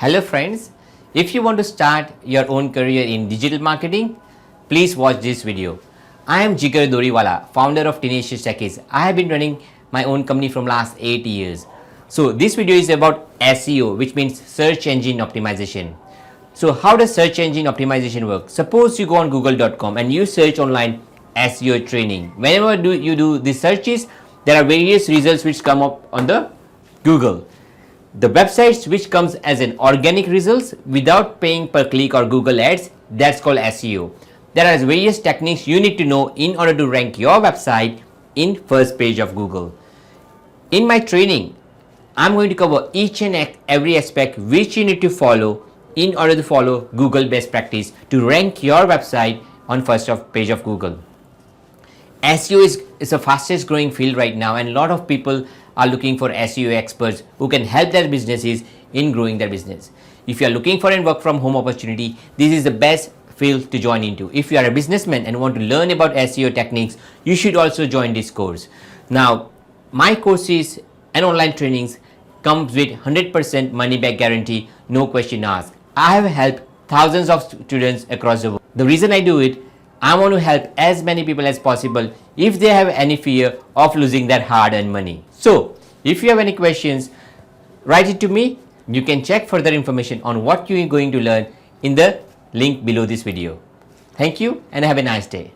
Hello friends, if you want to start your own career in digital marketing, please watch this video. I am Jigar Doriwala, founder of Tenacious Techies. I have been running my own company from last 8 years. So this video is about SEO, which means search engine optimization. So how does search engine optimization work? Suppose you go on google.com and you search online SEO training. Whenever you do the searches, there are various results which come up on the Google. The websites which comes as an organic results without paying per click or Google ads, that's called SEO. There are various techniques you need to know in order to rank your website in first page of Google. In my training, I'm going to cover each and every aspect which you need to follow in order to follow Google best practice to rank your website on first page of Google. SEO is the fastest growing field right now, and a lot of people are looking for SEO experts who can help their businesses in growing their business. If you are looking for a work from home opportunity, this is the best field to join into. If you are a businessman and want to learn about SEO techniques, you should also join this course. Now, my courses and online trainings comes with 100% money back guarantee, no question asked. I have helped thousands of students across the world. The reason I do it, I want to help as many people as possible if they have any fear of losing their hard-earned money. So, if you have any questions, write it to me. You can check further information on what you are going to learn in the link below this video. Thank you and have a nice day.